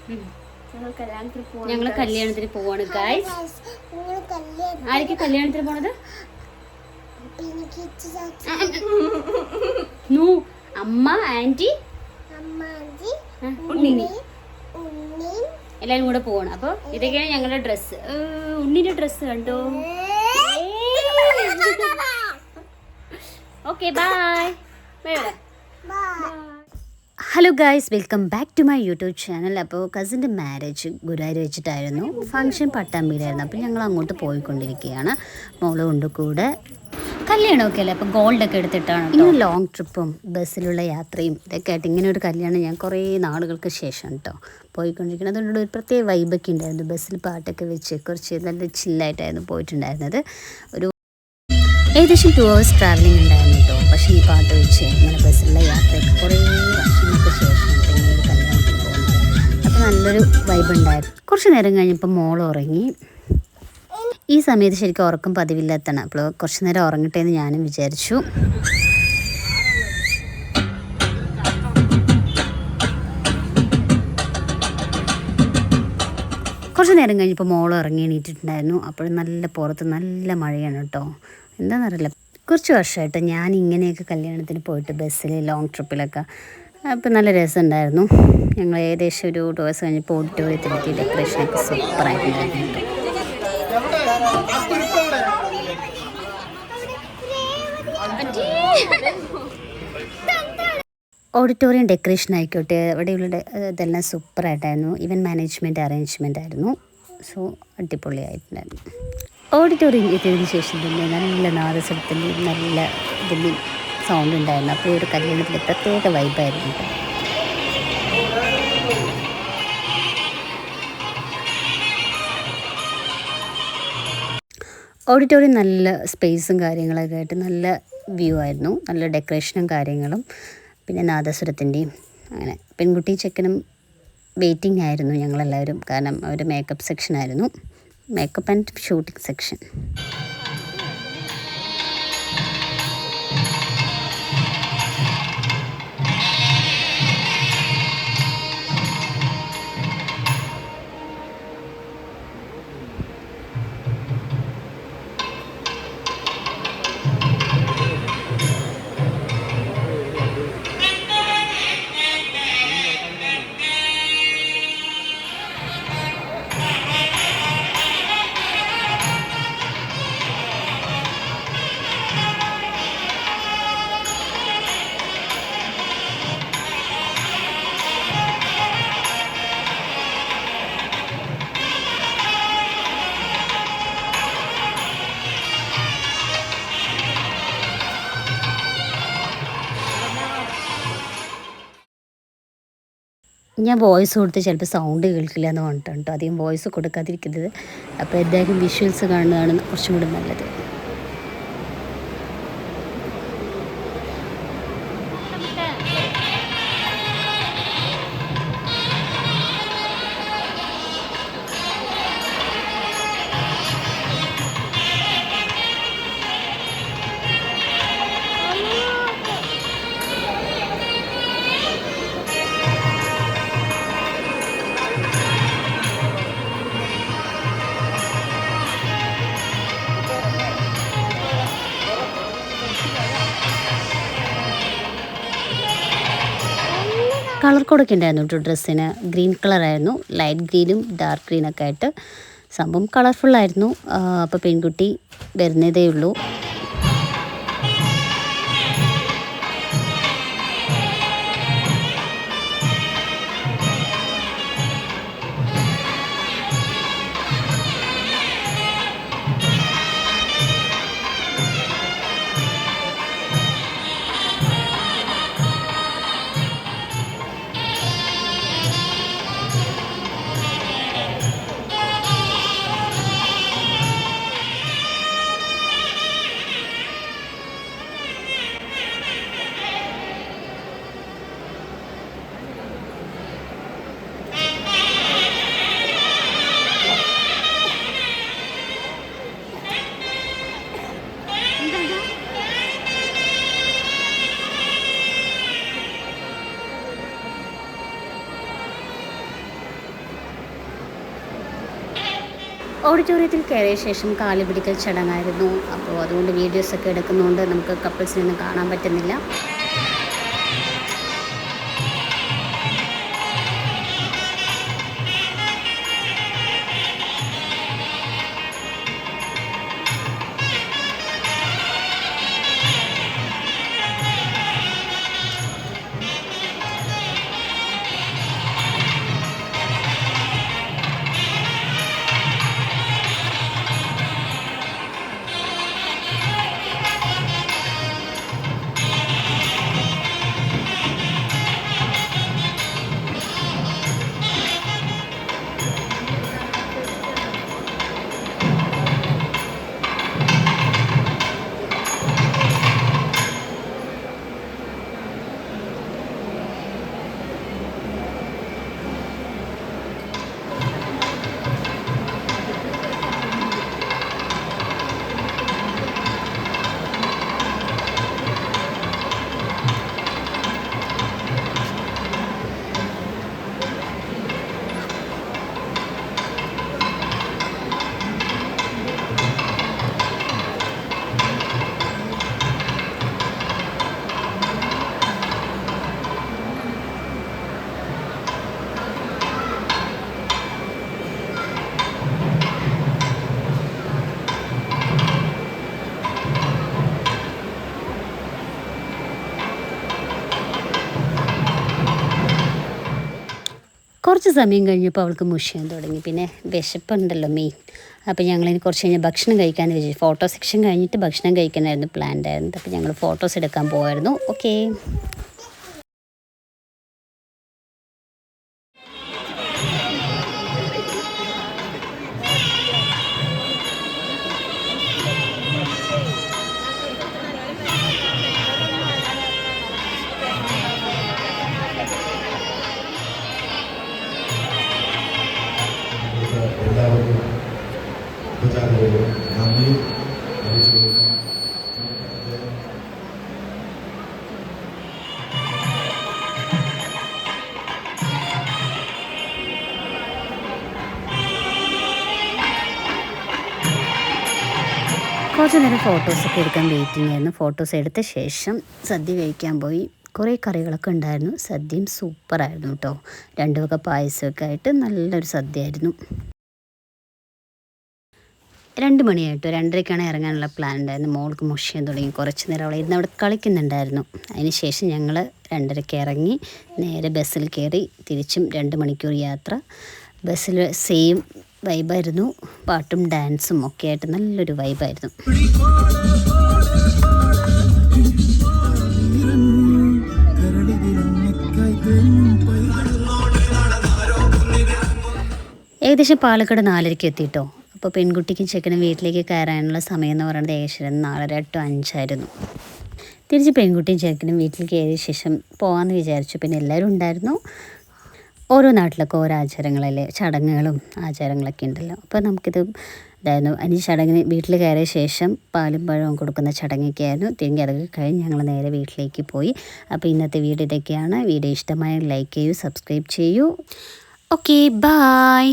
ഞങ്ങൾ കല്യാണത്തിന് പോവാണ് ഗൈസ്. ആരൊക്കെ കല്യാണത്തിന് പോണത്? അമ്മ, ആന്റി, ഉണ്ണി, എല്ലാരും കൂടെ പോവാണ്. അപ്പൊ ഇതൊക്കെയാണ് ഞങ്ങളുടെ ഡ്രസ്സ്. ഉണ്ണിന്റെ ഡ്രസ്സ് കണ്ടോ? Okay bye. Hello guys, welcome back to my YouTube channel. അപ്പോൾ കസിൻ്റെ മാരേജ് ഗുരുവായൂർ വെച്ചിട്ടായിരുന്നു. ഫംഗ്ഷൻ പട്ടാമ്പിയിലായിരുന്നു. അപ്പോൾ ഞങ്ങൾ അങ്ങോട്ട് പോയിക്കൊണ്ടിരിക്കുകയാണ്. മോളും കൊണ്ട് കൂടെ. കല്യാണമൊക്കെ അല്ലേ, അപ്പോൾ ഗോൾഡൊക്കെ എടുത്തിട്ടാണ്. ഇങ്ങനെ ലോങ് ട്രിപ്പും ബസ്സിലുള്ള യാത്രയും ഇതൊക്കെ ആയിട്ട് ഇങ്ങനെ ഒരു കല്യാണം ഞാൻ കുറേ നാളുകൾക്ക് ശേഷം കേട്ടോ പോയിക്കൊണ്ടിരിക്കുന്നത്. അതുകൊണ്ട് ഒരു പ്രത്യേക വൈബൊക്കെ ഉണ്ടായിരുന്നു. ബസ്സിൽ പാട്ടൊക്കെ വെച്ച് കുറച്ച് നല്ല ചില്ലായിട്ടായിരുന്നു പോയിട്ടുണ്ടായിരുന്നത്. ഏകദേശം 2 hours ട്രാവലിംഗ് ഉണ്ടായിരുന്നു കേട്ടോ. പക്ഷേ ഈ പാട്ട് വെച്ച് ഇങ്ങനെ ബസ്സിലുള്ള യാത്രയൊക്കെ കുറേ വർഷങ്ങൾക്ക് ശേഷം ഇങ്ങനെ ഒരു കല്യാണത്തിന് പോകുന്നത്. അപ്പോൾ നല്ലൊരു വൈബ് ഉണ്ടായിരുന്നു. കുറച്ച് നേരം കഴിഞ്ഞപ്പോൾ മോൾ ഉറങ്ങി. ഈ സമയത്ത് ശരിക്കും ഉറക്കം പതിവില്ലാത്തതാണ്. അപ്പോൾ കുറച്ച് നേരം ഉറങ്ങട്ടെ എന്ന് ഞാനും വിചാരിച്ചു. കുറച്ച് നേരം കഴിഞ്ഞപ്പോൾ മോൾ ഉറങ്ങി എണീറ്റിട്ടുണ്ടായിരുന്നു. അപ്പോഴും നല്ല പുറത്ത് നല്ല മഴയാണ് കേട്ടോ. എന്താണെന്നറിയില്ല, കുറച്ച് വർഷമായിട്ട് ഞാൻ ഇങ്ങനെയൊക്കെ കല്യാണത്തിന് പോയിട്ട് ബസ്സിൽ ലോങ് ട്രിപ്പിലൊക്കെ. അപ്പോൾ നല്ല രസമുണ്ടായിരുന്നു. ഞങ്ങൾ ഏകദേശം ഒരു 2 hours കഴിഞ്ഞപ്പോൾ ഓഡിറ്റോറിയത്തിലെത്തി. ഡെക്കറേഷനൊക്കെ സൂപ്പറായിട്ടുണ്ടായിരുന്നു. ഓഡിറ്റോറിയം ഡെക്കറേഷൻ ആയിക്കോട്ടെ, അവിടെയുള്ള ഇതെല്ലാം സൂപ്പറായിട്ടായിരുന്നു. ഈവൻ മാനേജ്മെൻറ്റ് അറേഞ്ച്മെൻ്റ് ആയിരുന്നു. സോ അടിപൊളിയായിട്ടുണ്ടായിരുന്നു. ഓഡിറ്റോറിയം എത്തിയതിന് ശേഷം തന്നെ നല്ല നാദസ്വരത്തിൻ്റെയും നല്ല ഇതിൻ്റെയും സൗണ്ട് ഉണ്ടായിരുന്നു. അപ്പോൾ ഒരു കല്യാണത്തിൻ്റെ പ്രത്യേക വൈബായിരുന്നു. ഓഡിറ്റോറിയം നല്ല സ്പേസും കാര്യങ്ങളൊക്കെ ആയിട്ട് നല്ല വ്യൂ ആയിരുന്നു. നല്ല ഡെക്കറേഷനും കാര്യങ്ങളും പിന്നെ നാദസ്വരത്തിൻ്റെയും അങ്ങനെ. പെൺകുട്ടി ചെക്കനും വെയിറ്റിംഗ് ആയിരുന്നു ഞങ്ങളെല്ലാവരും. കാരണം അവർ മേക്കപ്പ് സെക്ഷനായിരുന്നു. Makeup and shooting section. ഞാൻ വോയിസ് കൊടുത്ത് ചിലപ്പോൾ സൗണ്ട് കേൾക്കില്ല എന്ന് പറഞ്ഞിട്ടുണ്ട് കേട്ടോ അധികം വോയിസ് കൊടുക്കാതിരിക്കുന്നത്. അപ്പോൾ എന്തായാലും വിഷ്വൽസ് കാണുന്നതാണ് കുറച്ചും കൂടി നല്ലത്. കളർ കോഡൊക്കെ ഉണ്ടായിരുന്നു കേട്ടോ ഡ്രസ്സിന്. ഗ്രീൻ കളറായിരുന്നു, ലൈറ്റ് ഗ്രീനും ഡാർക്ക് ഗ്രീനൊക്കെ ആയിട്ട്. സംഭവം കളർഫുള്ളായിരുന്നു. അപ്പോൾ പെൺകുട്ടി വരുന്നതേ ഉള്ളൂ. ഓഡിറ്റോറിയത്തിൽ കയറിയ ശേഷം കാല് പിടിക്കൽ ചടങ്ങായിരുന്നു. അപ്പോൾ അതുകൊണ്ട് വീഡിയോസൊക്കെ എടുക്കുന്നതുകൊണ്ട് നമുക്ക് കപ്പിൾസിനൊന്നും കാണാൻ പറ്റുന്നില്ല. കുറച്ച് സമയം കഴിഞ്ഞപ്പോൾ അവൾക്ക് മുഷിയാൻ തുടങ്ങി. പിന്നെ വിശപ്പുണ്ടല്ലോ മെയിൻ. അപ്പോൾ ഞങ്ങളിനി കുറച്ച് കഴിഞ്ഞ് ഭക്ഷണം കഴിക്കാമെന്ന് വിചാരിച്ചു. ഫോട്ടോ സെക്ഷൻ കഴിഞ്ഞിട്ട് ഭക്ഷണം കഴിക്കാനായിരുന്നു പ്ലാൻ ഉണ്ടായിരുന്നത്. അപ്പോൾ ഞങ്ങൾ ഫോട്ടോസ് എടുക്കാൻ പോകായിരുന്നു. ഓക്കേ. എല്ലാവർക്കും നന്ദി കുറച്ച് നേരം ഫോട്ടോസൊക്കെ എടുക്കാൻ വെയിറ്റിംഗ് ആയിരുന്നു. ഫോട്ടോസ് എടുത്ത ശേഷം സദ്യ കഴിക്കാൻ പോയി. കുറേ കറികളൊക്കെ ഉണ്ടായിരുന്നു. സദ്യയും സൂപ്പറായിരുന്നു കേട്ടോ. 2 വക പായസമൊക്കെ ആയിട്ട് നല്ലൊരു സദ്യ ആയിരുന്നു. 2 മണിയായിട്ടോ, 2:30ക്കാണ് ഇറങ്ങാനുള്ള പ്ലാൻ ഉണ്ടായിരുന്നു. മോൾക്ക് മുഷിയാൻ തുടങ്ങി. കുറച്ച് നേരം അവളെ ഇരുന്ന് അവിടെ കളിക്കുന്നുണ്ടായിരുന്നു. അതിന് ശേഷം ഞങ്ങൾ 2:30ക്ക് ഇറങ്ങി നേരെ ബസ്സിൽ കയറി. തിരിച്ചും 2 മണിക്കൂർ യാത്ര. ബസ്സിൽ സെയിം വൈബായിരുന്നു. പാട്ടും ഡാൻസും ഒക്കെ ആയിട്ട് നല്ലൊരു വൈബായിരുന്നു. ഏകദേശം പാലക്കാട് 4:30ക്ക് എത്തിയിട്ടോ. അപ്പോൾ പെൺകുട്ടിക്കും ചെക്കനും വീട്ടിലേക്ക് കയറാനുള്ള സമയം എന്ന് പറയുന്നത് ഏകദേശം 4:30 to 5 ആയിരുന്നു. തിരിച്ച് പെൺകുട്ടിയും ചെക്കനും വീട്ടിൽ കയറിയ ശേഷം പോകാമെന്ന് വിചാരിച്ചു. പിന്നെ എല്ലാവരും ഉണ്ടായിരുന്നു. ഓരോ നാട്ടിലൊക്കെ ഓരോ ആചാരങ്ങളല്ലേ, ചടങ്ങുകളും ആചാരങ്ങളൊക്കെ ഉണ്ടല്ലോ. അപ്പോൾ നമുക്കിത് ഇതായിരുന്നു. അതിന് ചടങ്ങിന് വീട്ടിൽ കയറിയ ശേഷം പാലും പഴവും കൊടുക്കുന്ന ചടങ്ങൊക്കെ ആയിരുന്നു. തിരികെ അതൊക്കെ കഴിഞ്ഞ് ഞങ്ങൾ നേരെ വീട്ടിലേക്ക് പോയി. അപ്പോൾ ഇന്നത്തെ വീഡിയോ ഇതൊക്കെയാണ്. വീഡിയോ ഇഷ്ടമായ ലൈക്ക് ചെയ്യൂ, സബ്സ്ക്രൈബ് ചെയ്യൂ. Okay, by.